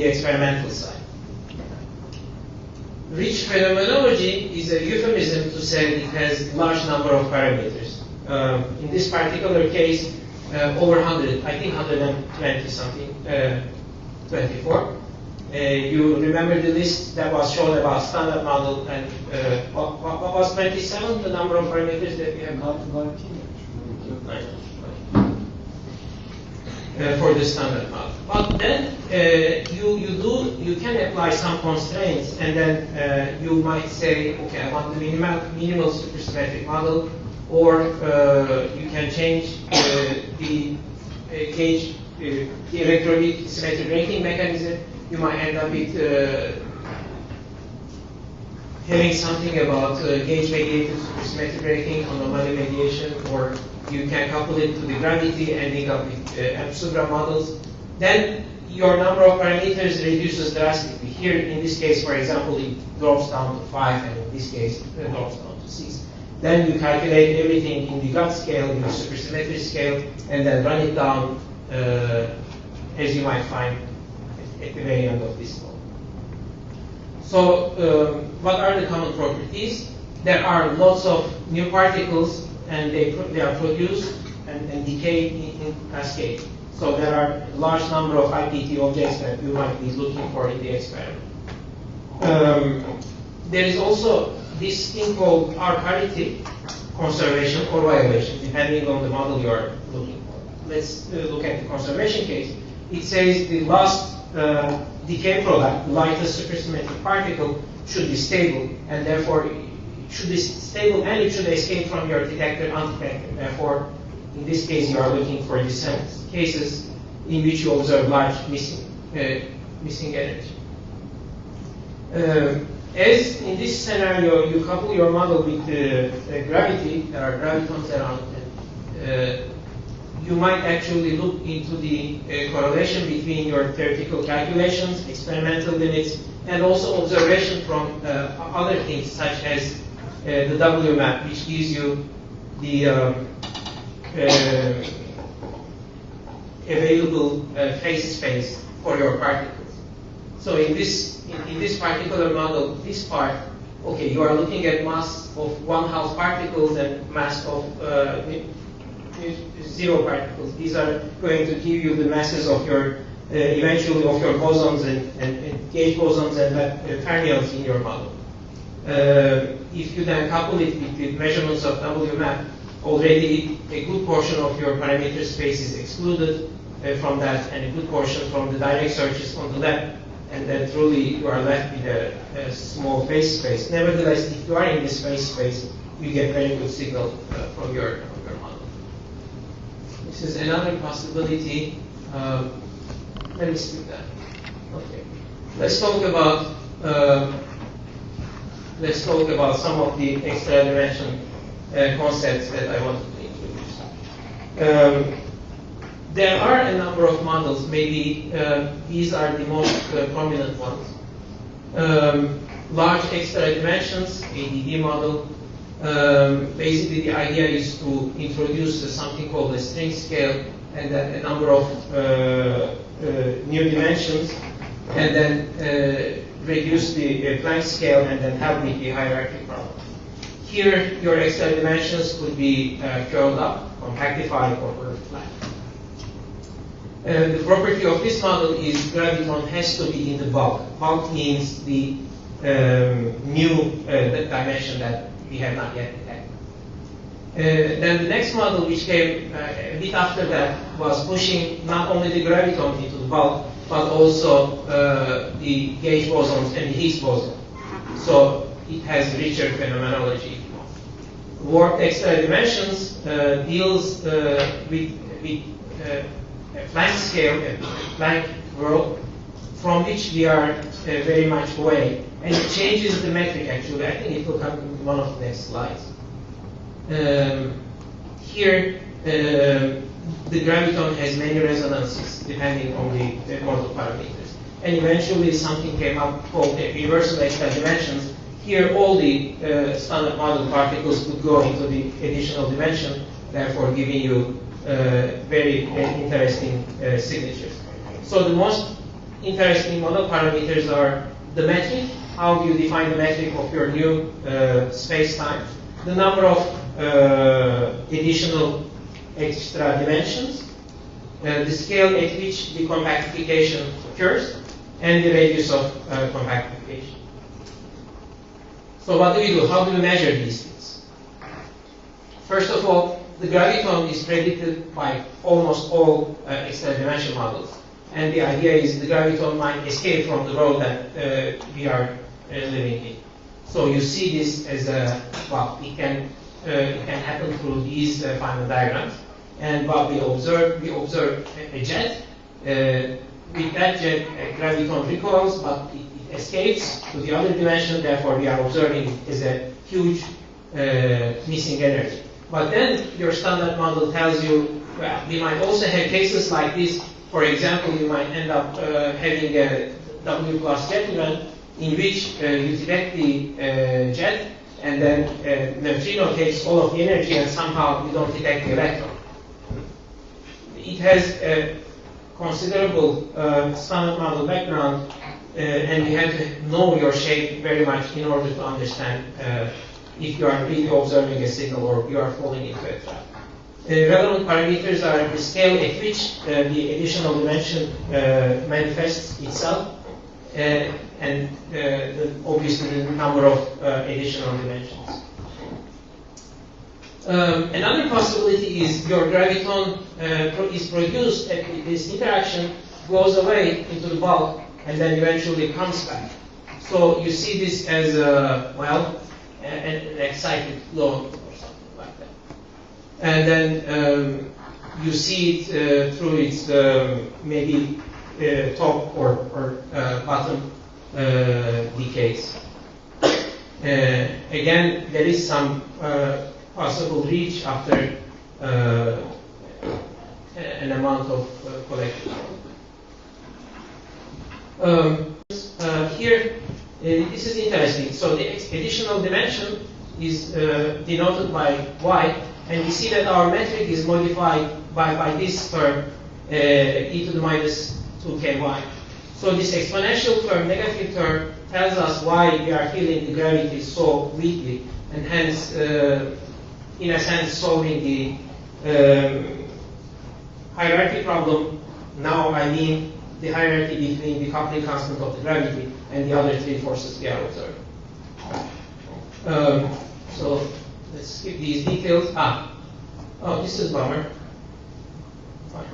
experimental side. Rich phenomenology is a euphemism to say it has a large number of parameters. In this particular case, over 100, I think 120 something, 24. You remember the list that was shown about standard model, and what was 27, the number of parameters that we have? 19. For the standard model. But then you can apply some constraints, and then you might say, okay, I want the minimal supersymmetric model, or you can change the gauge, the electroweak symmetry breaking mechanism. You might end up with having something about gauge-mediated supersymmetry breaking, anomaly mediation, or you can couple it to the gravity, ending up with M-subra models. Then your number of parameters reduces drastically. Here, in this case, for example, it drops down to 5, and in this case, it drops down to 6. Then you calculate everything in the gut scale, in the supersymmetry scale, and then run it down, as you might find at the very end of this model. So, what are the common properties? There are lots of new particles, and they are produced and decay in cascade. So there are a large number of IPT objects that you might be looking for in the experiment. There is also this thing called R parity conservation or violation, depending on the model you are looking for. Let's look at the conservation case. It says the last decay product, the lightest supersymmetric particle, should be stable, and therefore it should be stable, and it should escape from your detector undetected. Therefore, in this case, you are looking for descent cases in which you observe large missing energy. As in this scenario, you couple your model with gravity, there are gravitons around, and you might actually look into the correlation between your theoretical calculations, experimental limits, and also observation from other things such as the W map, which gives you the available phase space for your particles. So in this particular model, this part, okay, you are looking at mass of 1 Houth particles and mass of 0 particles. These are going to give you the masses of your eventually of your bosons and gauge bosons and fermions in your model. If you then couple it with the measurements of W map, already a good portion of your parameter space is excluded from that, and a good portion from the direct searches on the lab. and then truly you are left with a small phase space. Nevertheless, if you are in this phase space, you get very good signal from your model. This is another possibility. Let me skip that. Okay. Let's talk about some of the extra dimension concepts that I wanted to introduce. There are a number of models. Maybe these are the most prominent ones. Large extra dimensions, ADD model. Basically, the idea is to introduce something called a string scale and then a number of new dimensions, and then reduce the Planck scale and then help with the hierarchy problem. Here, your extra dimensions could be curled up, compactified, or flat. The property of this model is graviton has to be in the bulk. Bulk means the new dimension that we have not yet detected. Then the next model, which came a bit after that, was pushing not only the graviton into the bulk, but also the gauge bosons and the Higgs boson. So it has richer phenomenology. Warped extra dimensions deals with a Planck scale, a Planck world, from which we are very much away. And it changes the metric, actually. I think it will come in one of the next slides. Here, the graviton has many resonances depending on the model parameters. And eventually something came up called reversal extra dimensions. Here all the standard model particles could go into the additional dimension, therefore giving you very interesting signatures. So the most interesting model parameters are the metric, how do you define the metric of your new space-time, the number of additional extra dimensions, the scale at which the compactification occurs, and the radius of compactification. So what do we do? How do we measure these things? First of all, the graviton is predicted by almost all extra dimension models. And the idea is the graviton might escape from the world that we are living in. So you see this as a, well, it can happen through these final diagrams. And what we observe a jet. With that jet, a graviton recoils, but it escapes to the other dimension. Therefore, we are observing it as a huge missing energy. But then your standard model tells you, well, we might also have cases like this. For example, you might end up having a W plus jet event in which you detect the jet, and then neutrino takes all of the energy, and somehow you don't detect the electron. It has a considerable standard model background, and you have to know your shape very much in order to understand if you are really observing a signal or you are falling into a trap. Relevant parameters are the scale at which the additional dimension manifests itself, and obviously the number of additional dimensions. Another possibility is your graviton is produced at this interaction, goes away into the bulk, and then eventually comes back. So you see this as an excited load or something like that. And then you see it through its maybe top or bottom decays. Again, there is some possible reach after an amount of collection. Here, this is interesting. So the additional dimension is denoted by y, and we see that our metric is modified by this term, e to the minus 2ky. So this exponential term, negative term, tells us why we are feeling the gravity so weakly, and hence, in a sense, solving the hierarchy problem. Now I mean the hierarchy between the coupling constant of the gravity and the other three forces we are observing. So let's skip these details. Oh, this is bummer. Fine.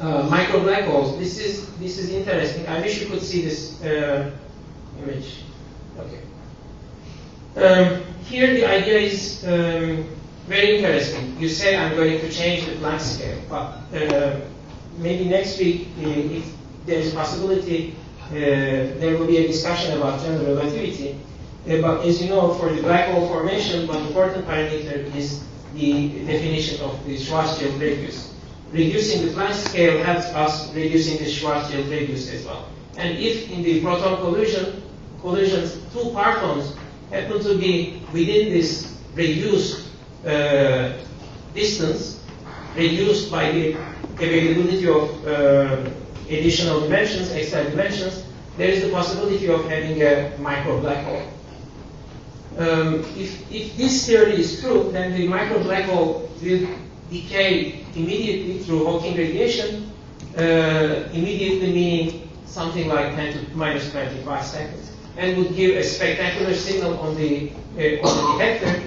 Micro black holes. This is interesting. I wish you could see this image. Okay. Here the idea is very interesting. You say I'm going to change the Planck scale, but maybe next week, if there is a possibility, there will be a discussion about general relativity. But as you know, for the black hole formation, one important parameter is the definition of the Schwarzschild radius. Reducing the Planck scale helps us reducing the Schwarzschild radius as well. And if in the proton collisions, two partons happen to be within this reduced distance, reduced by the availability of additional dimensions, extra dimensions, there is the possibility of having a micro black hole. If this theory is true, then the micro black hole will decay immediately through Hawking radiation, immediately meaning something like 10 to minus 25 seconds, and would give a spectacular signal on the detector.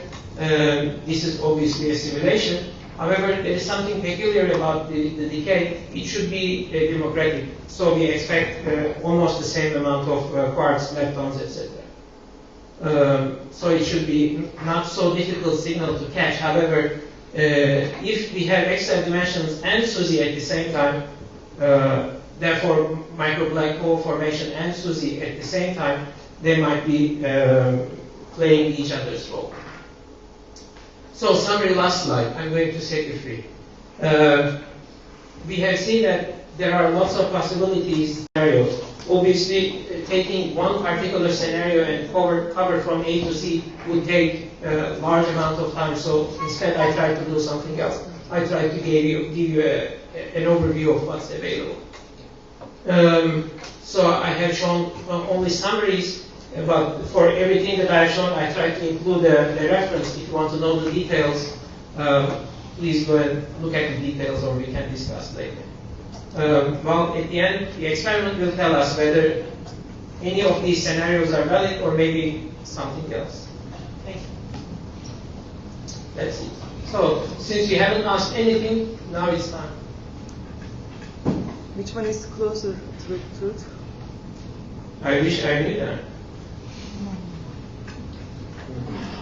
This is obviously a simulation. However, there is something peculiar about the decay. It should be democratic, so we expect almost the same amount of quarks, leptons, etc. So it should be not so difficult signal to catch. However, if we have extra dimensions and SUSY at the same time, therefore micro black hole formation and SUSY at the same time, they might be playing each other's role. So summary, last slide. I'm going to set you free. We have seen that there are lots of possibilities, scenarios. Obviously, taking one particular scenario and cover from A to Z would take a large amount of time. So instead, I tried to do something else. I tried to give you an overview of what's available. So I have shown only summaries, but for everything that I've shown, I tried to include a reference. If you want to know the details, please go and look at the details, or we can discuss later. Well, at the end, the experiment will tell us whether any of these scenarios are valid or maybe something else. Thank you. That's it. So, since you haven't asked anything, now it's time. Which one is closer to the truth? I wish I knew that.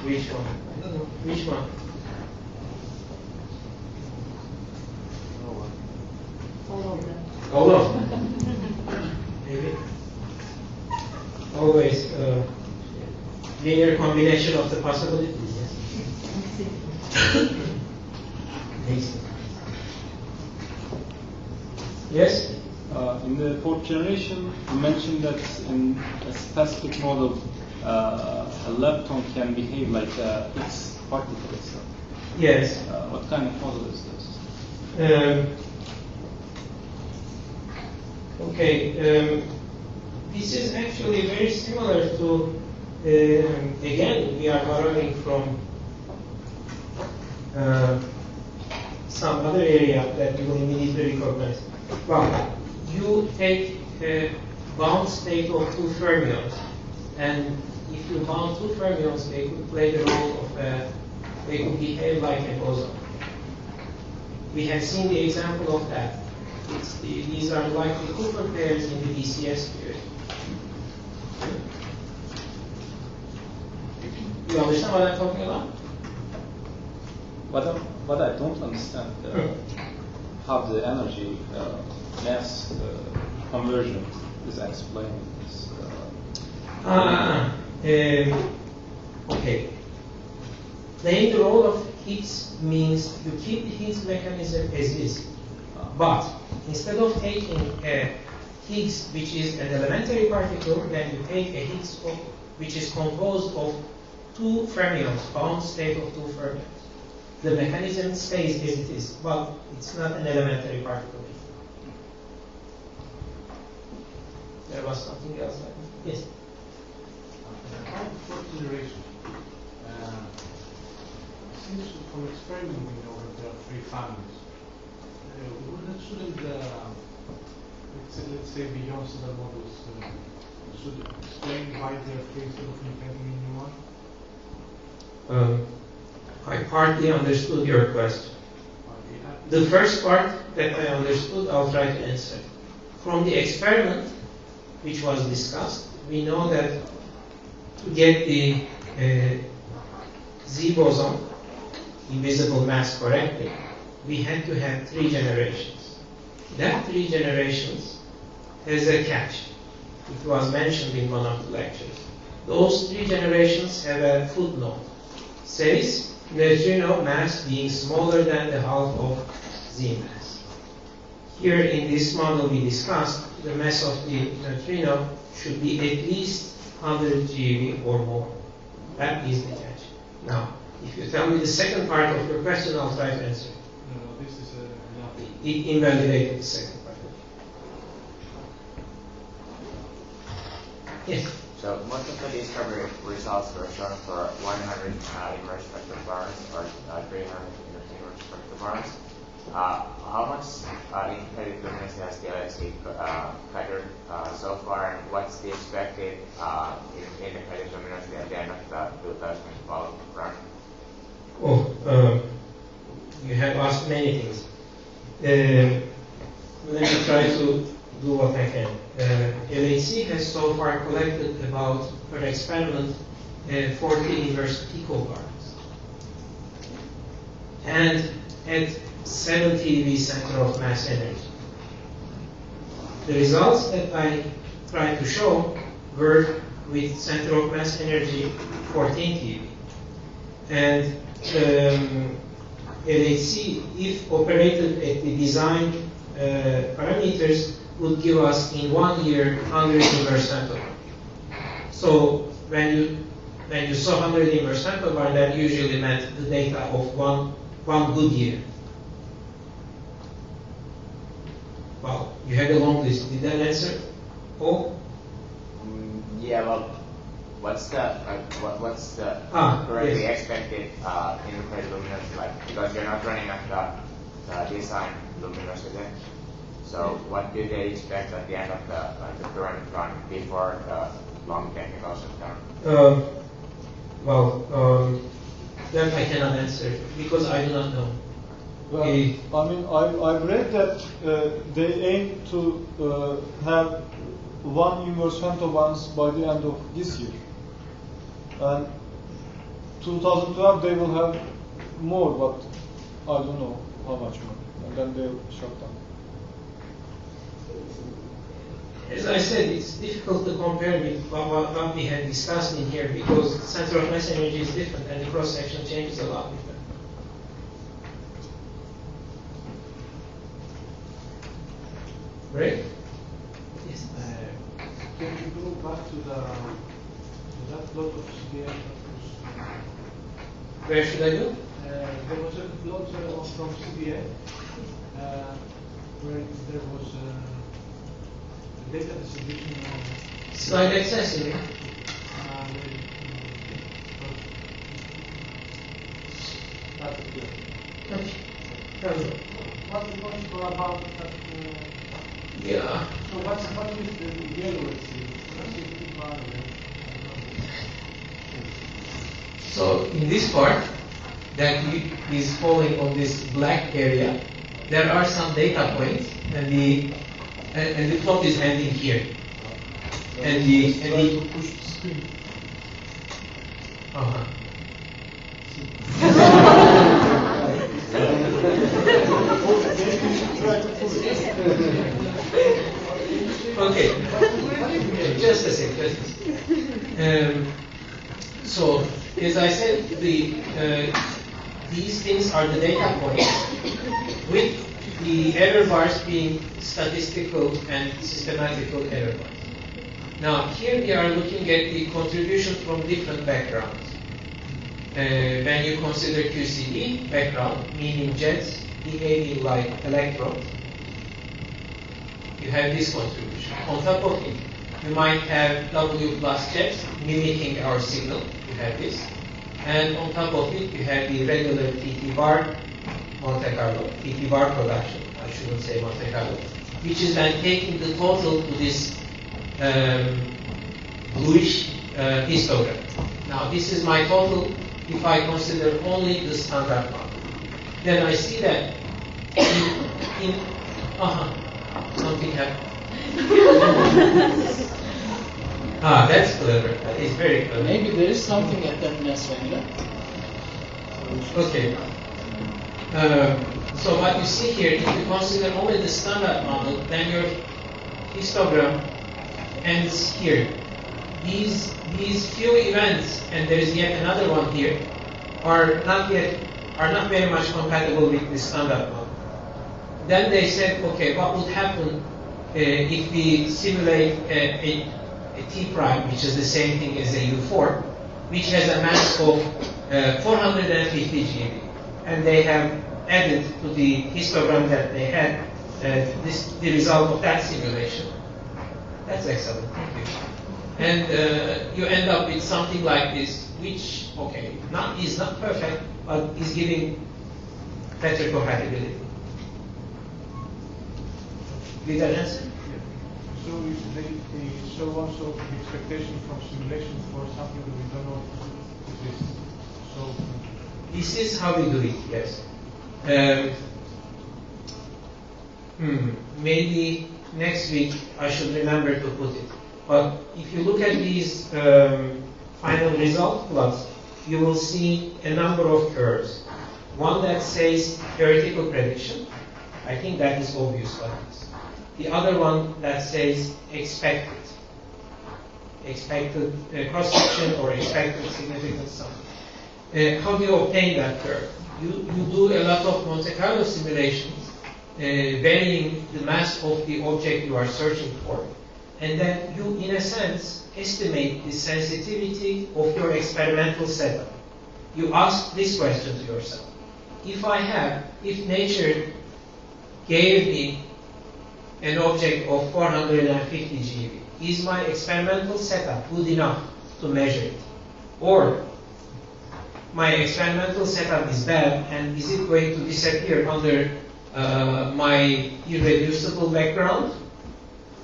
Which one? I don't know. Which one? All of them. All of them. Maybe. Always linear combination of the possibilities. Yes. Yes? In the fourth generation, you mentioned that in a specific model, a lepton can behave like a Higgs particle itself. Yes. What kind of model is this? Okay. This is actually very similar to, again, we are borrowing from some other area that you will immediately recognize. Well, you take a bound state of two fermions, and if you bound two fermions, they could play the role of they could behave like a boson. We have seen the example of that. These are like the Cooper pairs in the BCS theory. You understand what I'm talking about? What I don't understand, how the energy mass conversion is explained. Okay. Playing the role of Higgs means you keep the Higgs mechanism as is, but instead of taking a Higgs which is an elementary particle, then you take a Higgs which is composed of two fermions, bound state of two fermions. The mechanism stays as it is, but it's not an elementary particle. There was something else. Yes? About the fourth generation, seems from experimenting that there are three families. Shouldn't let's say beyond the models should explain why there are three instead of inventing a new one? I partly understood your question. the first part that I understood, I'll try to answer. From the experiment which was discussed, we know that to get the Z boson, invisible mass, correctly, we had to have 3 generations. That 3 generations has a catch. It was mentioned in one of the lectures. Those 3 generations have a footnote. Says neutrino mass being smaller than the half of Z mass. Here in this model we discussed, the mass of the neutrino should be at least 100 GeV or more. That is the catch. Now, if you tell me the second part of your question, I'll try to answer. No, this is not. It invalidated the second part. Yes. So most of the discovery results were shown for 100 inverse spectrobars or 300 inverse spectrobars. How much independent luminosity has the LHC gathered so far, and what's the expected independent luminosity at the end of the 2012 run? Oh, you have asked many things. Let me try to do what I can. LHC has so far collected about, per experiment, 40 inverse picobars. And at 7 TeV center of mass energy. The results that I tried to show were with center of mass energy 14 TeV. And LHC, if operated at the design parameters, would give us in 1 year 100 inverse femtobar. So when you saw 100 inverse femtobar, that usually meant the data of one good year. Well, you had a long list. Did that answer? Oh? Yeah, well, what's the currently yes. expected independent luminosity like? Because you're not running at the design luminosity. So what do they expect at the end of the current run before the long technicals are done? That I cannot answer because I do not know. Well, I mean, I've read that they aim to have 1 inverse femtobars by the end of this year. And 2012 they will have more, but I don't know how much more. And then they'll shut down. As I said, it's difficult to compare with what we had discussed in here because the center of mass energy is different and the cross section changes a lot with them. Right? Yes. Can you go back to that plot of CBA that was? Where should I go? There was a plot from CBA where there was data distribution. Slide accessible. That's it. Okay. Hello. What's the point about that? Yeah. So what is the yellow? So in this part that is falling on this black area, there are some data points, and the plot is ending here. And the push the screen. uh-huh. Okay, just a second. So, as I said, these things are the data points with the error bars being statistical and systematical error bars. Now, here we are looking at the contribution from different backgrounds. When you consider QCD background, meaning jets behaving like electrons, you have this contribution. On top of it, you might have W plus jets mimicking our signal. You have this. And on top of it, you have the regular TT bar Monte Carlo, TT bar production. I shouldn't say Monte Carlo, which is then taking the total to this bluish histogram. Now, this is my total if I consider only the standard model. Then I see that Something happened. That's clever. That is very clever. Maybe there is something at that mess vendor. Okay. So what you see here, if you consider only the standard model, then your histogram ends here. These few events, and there is yet another one here, are not very much compatible with the standard model. Then they said, okay, what would happen if we simulate a T prime, which is the same thing as a U4, which has a mass of 450 GB, and they have added to the histogram that they had the result of that simulation. That's excellent, thank you. And you end up with something like this, which, okay, is not perfect, but is giving better compatibility. Did that answer? So they show also the expectation from simulation for something that we don't know exists. So this is how we do it, yes. Maybe next week I should remember to put it. But if you look at these final result plots, you will see a number of curves. One that says theoretical prediction. I think that is obvious what it is. The other one that says expected cross-section or expected significant sum. How do you obtain that curve? You do a lot of Monte Carlo simulations, varying the mass of the object you are searching for, and then you, in a sense, estimate the sensitivity of your experimental setup. You ask this question to yourself: if nature gave me an object of 450 GB, is my experimental setup good enough to measure it? Or my experimental setup is bad, and is it going to disappear under my irreducible background?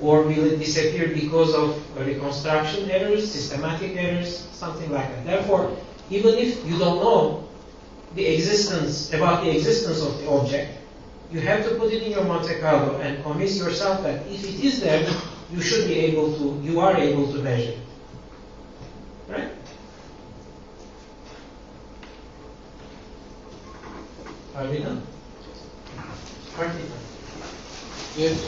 Or will it disappear because of reconstruction errors, systematic errors, something like that? Therefore, even if you don't know about the existence of the object, you have to put it in your Monte Carlo and convince yourself that if it is there, you are able to measure it. Right? Are we done? Partly done. Yes.